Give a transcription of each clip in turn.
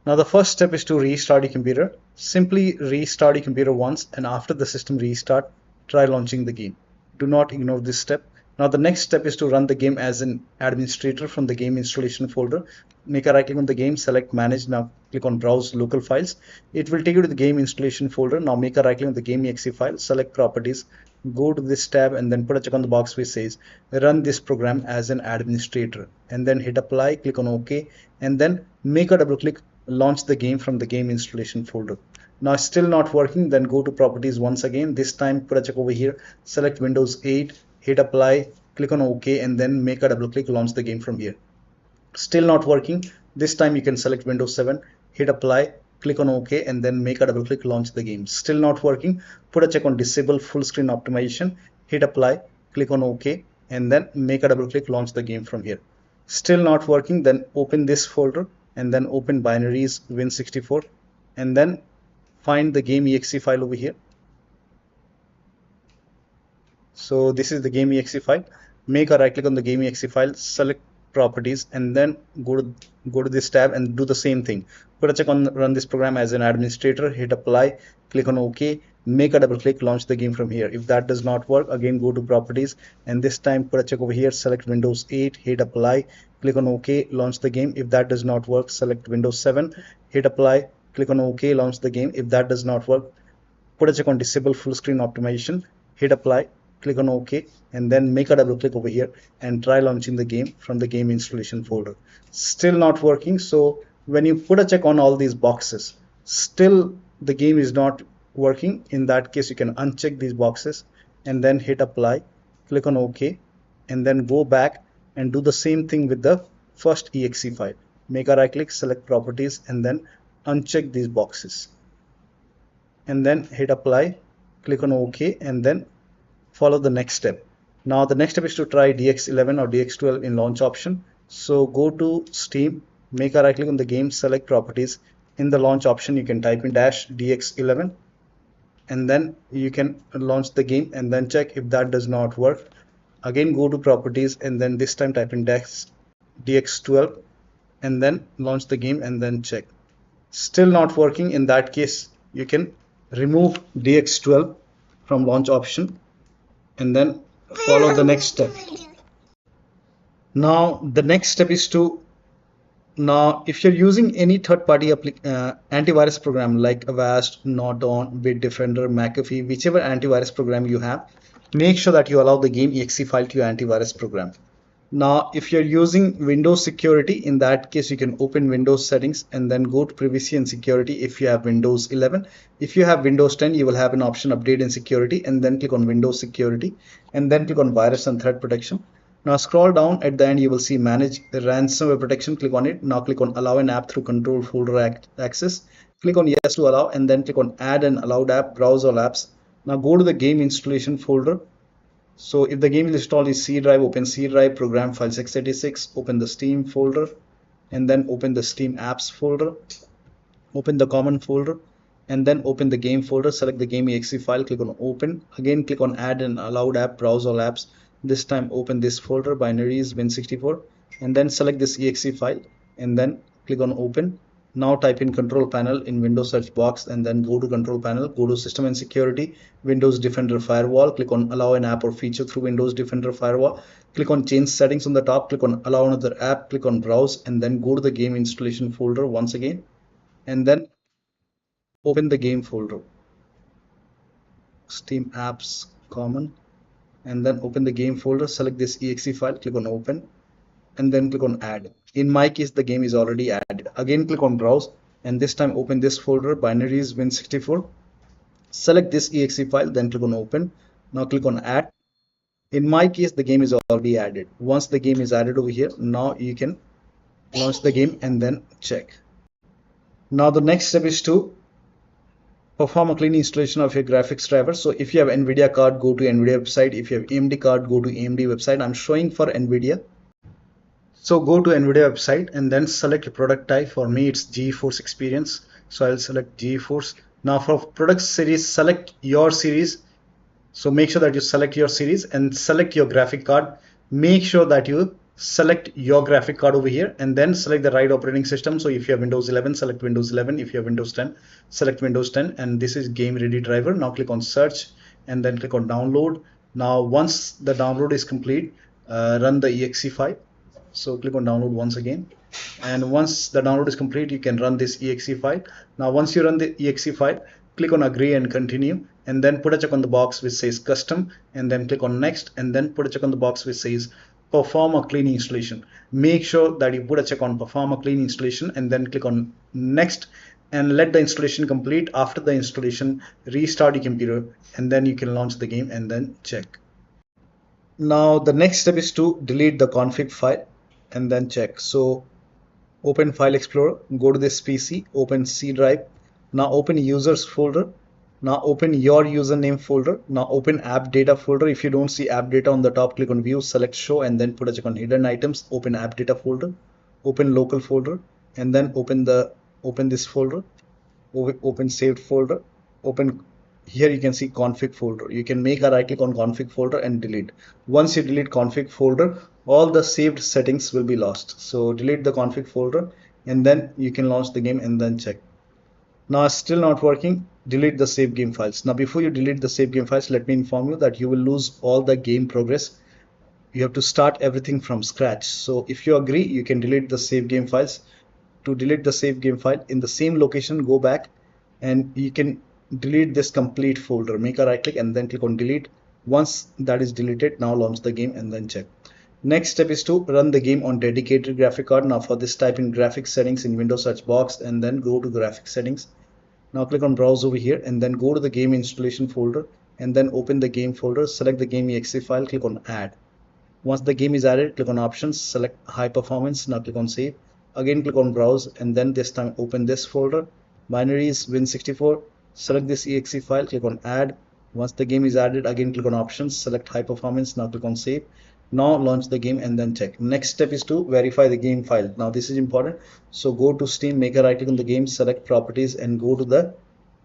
Now the first step is to restart your computer. Simply restart your computer once, and after the system restart, try launching the game. Do not ignore this step. Now the next step is to run the game as an administrator from the game installation folder. Make a right click on the game, select manage. Now click on browse local files. It will take you to the game installation folder. Now make a right click on the game exe file, select properties, go to this tab and then put a check on the box which says run this program as an administrator, and then hit apply, click on OK, and then make a double click, launch the game from the game installation folder. Now still not working, then go to properties once again. This time put a check over here, select Windows 8, hit apply, click on OK, and then make a double click, launch the game from here. Still not working. This time you can select Windows 7, hit apply, click on OK, and then make a double click, launch the game. Still not working. Put a check on disable full screen optimization, hit apply, click on OK, and then make a double click, launch the game from here. Still not working. Then open this folder and then open binaries Win64 and then find the game exe file over here. So this is the game exe file. Make a right click on the game exe file, select properties, and then go to this tab and do the same thing. Put a check on run this program as an administrator, hit apply, click on OK, make a double click, launch the game from here. If that does not work, again go to properties and this time put a check over here, select Windows 8, hit apply, click on OK, launch the game. If that does not work, select Windows 7, hit apply, click on OK, launch the game. If that does not work, put a check on disable full screen optimization, hit apply, click on OK, and then make a double click over here and try launching the game from the game installation folder. Still not working. So when you put a check on all these boxes, still the game is not working. In that case, you can uncheck these boxes and then hit apply, click on OK, and then go back and do the same thing with the first exe file. Make a right click, select properties, and then uncheck these boxes and then hit apply, click on OK, and then follow the next step. Now the next step is to try DX11 or DX12 in launch option. So go to Steam, make a right click on the game, select properties. In the launch option, you can type in -DX11 and then you can launch the game and then check. If that does not work, again go to properties and then this time type in DX12 and then launch the game and then check. Still not working. In that case, you can remove DX12 from launch option and then follow the next step. Now the next step is to, now if you're using any third-party antivirus program like Avast, Norton, Bitdefender, McAfee, whichever antivirus program you have, make sure that you allow the game exe file to your antivirus program. Now if you're using Windows security, in that case you can open Windows settings and then go to privacy and security if you have Windows 11. If you have Windows 10, you will have an option update and security, and then click on Windows security and then click on virus and threat protection. Now scroll down, at the end you will see manage ransomware protection, click on it. Now click on allow an app through control folder access, click on yes to allow and then click on add an allowed app, browse all apps. Now go to the game installation folder. So if the game is installed in C drive, open C drive, program file 686, open the Steam folder and then open the Steam apps folder, open the common folder and then open the game folder, select the game exe file, click on open, again click on add an allowed app, browse all apps. This time open this folder, binaries Win64, and then select this exe file and then click on open. Now type in control panel in Windows search box and then go to control panel, go to system and security, Windows Defender firewall, click on allow an app or feature through Windows Defender firewall, click on change settings on the top, click on allow another app, click on browse and then go to the game installation folder once again and then open the game folder, Steam apps common, and then open the game folder, select this exe file, click on open and then click on add. In my case, the game is already added. Again click on browse and this time open this folder, binaries Win64, select this exe file, then click on open. Now click on add. In my case, the game is already added. Once the game is added over here, now you can launch the game and then check. Now the next step is to perform a clean installation of your graphics driver. So if you have NVIDIA card, go to NVIDIA website. If you have AMD card, go to AMD website. I'm showing for NVIDIA. So go to NVIDIA website and then select your product type. For me, it's GeForce Experience. So I'll select GeForce. Now for product series, select your series. So make sure that you select your series and select your graphic card. Make sure that you select your graphic card over here and then select the right operating system. So if you have Windows 11, select Windows 11. If you have Windows 10, select Windows 10, and this is game ready driver. Now click on search and then click on download. Now once the download is complete, run the exe file. So click on download once again, and once the download is complete, you can run this exe file. Now once you run the exe file, click on agree and continue, and then put a check on the box which says custom, and then click on next, and then put a check on the box which says perform a clean installation. Make sure that you put a check on perform a clean installation, and then click on next and let the installation complete. After the installation, restart your computer, and then you can launch the game and then check. Now the next step is to delete the config file and then check. So open File Explorer, go to this PC, open C drive. Now open users folder. Now open your username folder. Now open app data folder. If you don't see app data on the top, click on view, select show, and then put a check on hidden items. Open app data folder, open local folder, and then open this folder, open saved folder, open here. You can see config folder. You can make a right click on config folder and delete. Once you delete config folder, all the saved settings will be lost. So delete the config folder, and then you can launch the game and then check. Now it's still not working. Delete the save game files. Now before you delete the save game files, let me inform you that you will lose all the game progress. You have to start everything from scratch. So if you agree, you can delete the save game files. To delete the save game file, in the same location, go back and you can delete this complete folder. Make a right click and then click on delete. Once that is deleted, now launch the game and then check. Next step is to run the game on dedicated graphic card. Now for this, type in graphics settings in Windows search box and then go to graphics settings. Now click on browse over here and then go to the game installation folder and then open the game folder, select the game exe file, click on add. Once the game is added, click on options, select high performance. Now click on save. Again click on browse and then this time open this folder, binaries Win64, select this exe file, click on add. Once the game is added, again click on options, select high performance. Now click on save. Now launch the game and then check. Next step is to verify the game file. Now this is important. So go to Steam, make a right click on the game, select properties and go to the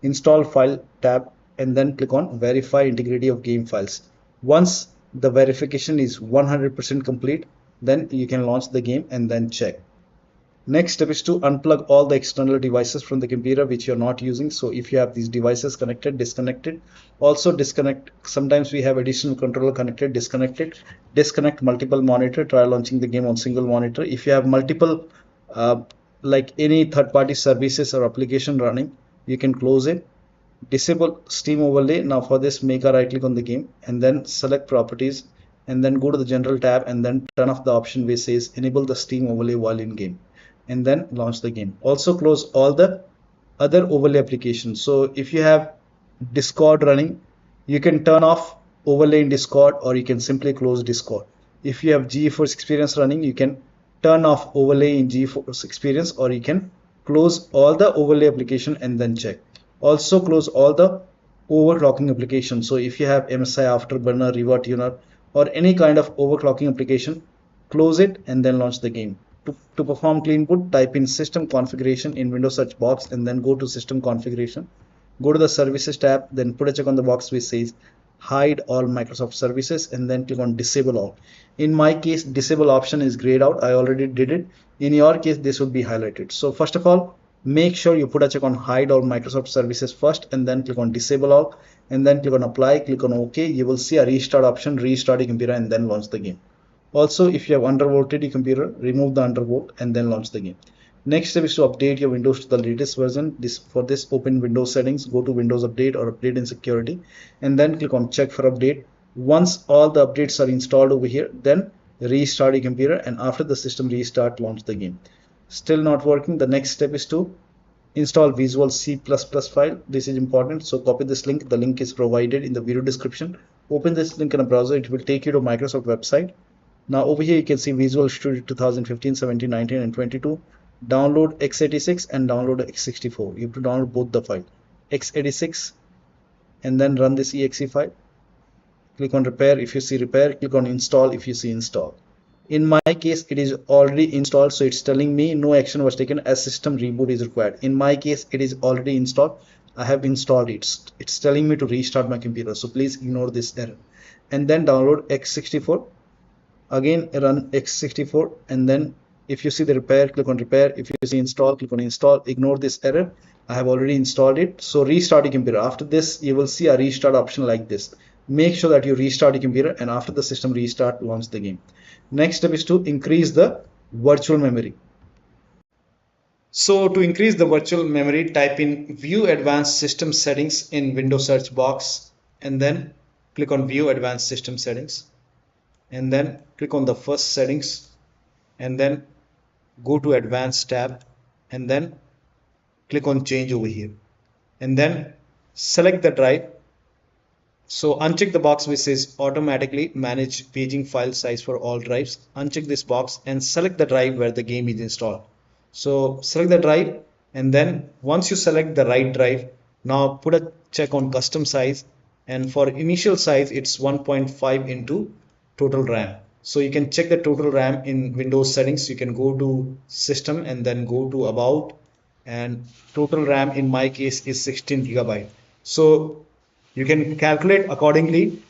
install file tab and then click on verify integrity of game files. Once the verification is 100% complete, then you can launch the game and then check. Next step is to unplug all the external devices from the computer which you're not using. So if you have these devices connected, disconnect it. Also disconnect, sometimes we have additional controller connected, disconnect it. Disconnect multiple monitor, try launching the game on single monitor. If you have multiple like any third-party services or application running, you can close it. Disable Steam overlay. Now for this, make a right click on the game and then select properties and then go to the general tab and then turn off the option which says enable the Steam overlay while in game, and then launch the game. Also close all the other overlay applications. So if you have Discord running, you can turn off overlay in Discord or you can simply close Discord. If you have GeForce Experience running, you can turn off overlay in GeForce Experience or you can close all the overlay application and then check. Also close all the overclocking applications. So if you have MSI Afterburner, Riva Tuner or any kind of overclocking application, close it and then launch the game. To perform clean boot, type in system configuration in Windows search box and then go to system configuration. Go to the services tab, then put a check on the box which says hide all Microsoft services and then click on disable all. In my case, disable option is grayed out. I already did it. In your case, this would be highlighted. So first of all, make sure you put a check on hide all Microsoft services first and then click on disable all and then click on apply, click on OK. You will see a restart option, restart your computer and then launch the game. Also, if you have undervolted your computer, remove the undervolt and then launch the game. Next step is to update your Windows to the latest version. For this, open Windows settings, go to Windows Update or Update in Security, and then click on Check for Update. Once all the updates are installed over here, then restart your computer, and after the system restart, launch the game. Still not working. The next step is to install Visual C++ file. This is important. So copy this link. The link is provided in the video description. Open this link in a browser. It will take you to Microsoft website. Now over here you can see Visual Studio 2015, 17, 19 and 22. Download x86 and download x64. You have to download both the file. x86 and then run this exe file. Click on repair if you see repair. Click on install if you see install. In my case it is already installed, so it's telling me no action was taken as system reboot is required. In my case it is already installed. I have installed it. It's telling me to restart my computer, so please ignore this error. And then download x64 Again run x64, and then if you see the repair, click on repair. If you see install, click on install. Ignore this error, I have already installed it. So restart your computer. After this you will see a restart option like this. Make sure that you restart your computer, and after the system restart, launch the game. Next step is to increase the virtual memory. So to increase the virtual memory, type in view advanced system settings in Windows search box, and then click on view advanced system settings, and then click on the first settings, and then go to advanced tab, and then click on change over here, and then select the drive. So uncheck the box which says automatically manage paging file size for all drives. Uncheck this box and select the drive where the game is installed. So select the drive, and then once you select the right drive, now put a check on custom size, and for initial size it's 1.5 into total RAM. So you can check the total RAM in Windows settings. You can go to system and then go to about, and total RAM in my case is 16 gigabyte. So you can calculate accordingly.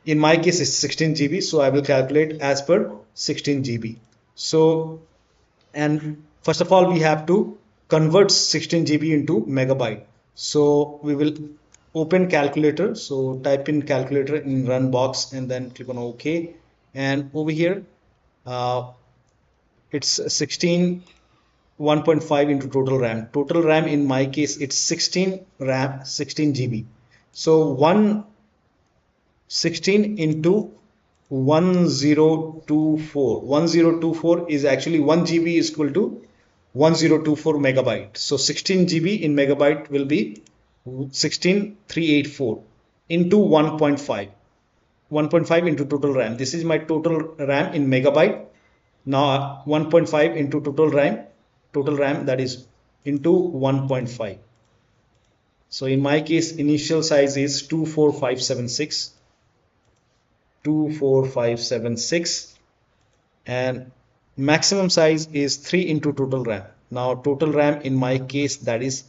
In my case it's 16 GB, so I will calculate as per 16 GB. So, and first of all we have to convert 16 GB into megabyte. So we will open calculator. So type in calculator in run box, and then click on OK, and over here it's 16 1.5 into total RAM. Total RAM in my case it's 16 RAM, 16 GB. So 116 into 1024. 1024 is actually 1 GB is equal to 1024 megabyte. So 16 GB in megabyte will be 16384 into 1.5. 1.5 into total RAM. This is my total RAM in megabyte. Now 1.5 into total RAM, that is into 1.5. So in my case initial size is 24576, and maximum size is 3 into total RAM. Now total RAM in my case that is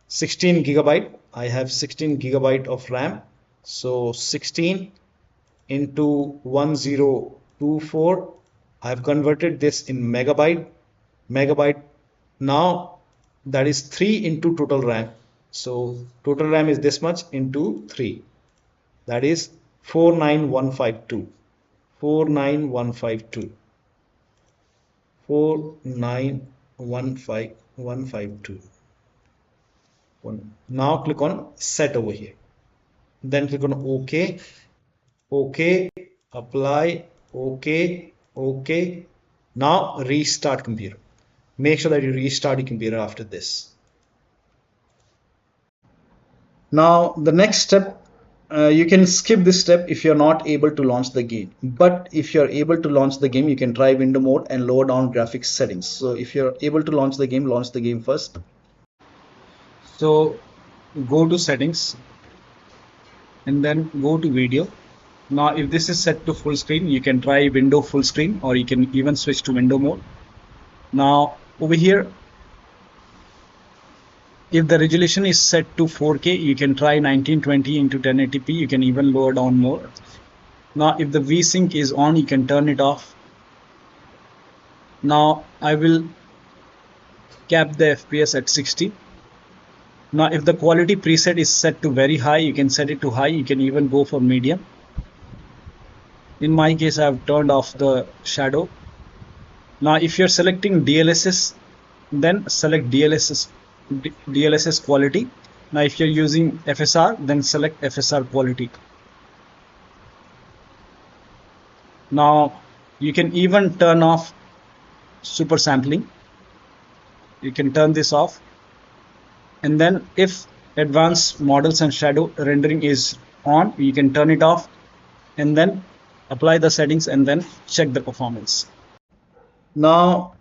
16 gigabyte. I have 16 gigabyte of RAM. So 16 into 1024, I have converted this in megabyte. Now that is 3 into total RAM. So total RAM is this much into 3, that is 49152. 4915152. Now click on set over here, then click on OK, OK, apply, OK, OK. Now restart computer. Make sure that you restart your computer after this. Now the next step, you can skip this step if you're not able to launch the game, but if you're able to launch the game you can try window mode and lower down graphics settings. So if you're able to launch the game first. So go to settings and then go to video. Now if this is set to full screen, you can try window full screen, or you can even switch to window mode. Now over here, if the resolution is set to 4K, you can try 1920 into 1080p. You can even lower down more. Now if the VSync is on, you can turn it off. Now I will cap the FPS at 60. Now if the quality preset is set to very high, you can set it to high. You can even go for medium. In my case I have turned off the shadow. Now if you're selecting DLSS, then select DLSS quality. Now if you're using FSR, then select FSR quality. Now you can even turn off super sampling. You can turn this off, and then if advanced models and shadow rendering is on, you can turn it off, and then apply the settings and then check the performance. Now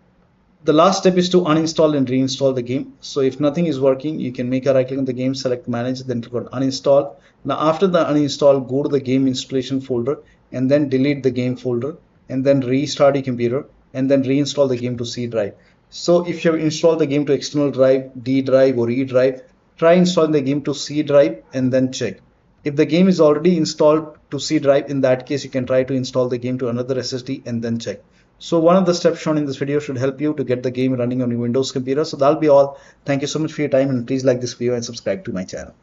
the last step is to uninstall and reinstall the game. So if nothing is working, you can make a right click on the game, select manage, then click on uninstall. Now after the uninstall, go to the game installation folder and then delete the game folder, and then restart your computer and then reinstall the game to C drive. So if you have installed the game to external drive, D drive or E drive, try installing the game to C drive and then check. If the game is already installed to C drive. In that case, you can try to install the game to another SSD and then check. So one of the steps shown in this video should help you to get the game running on your Windows computer. So that'll be all. Thank you so much for your time, and please like this video and subscribe to my channel.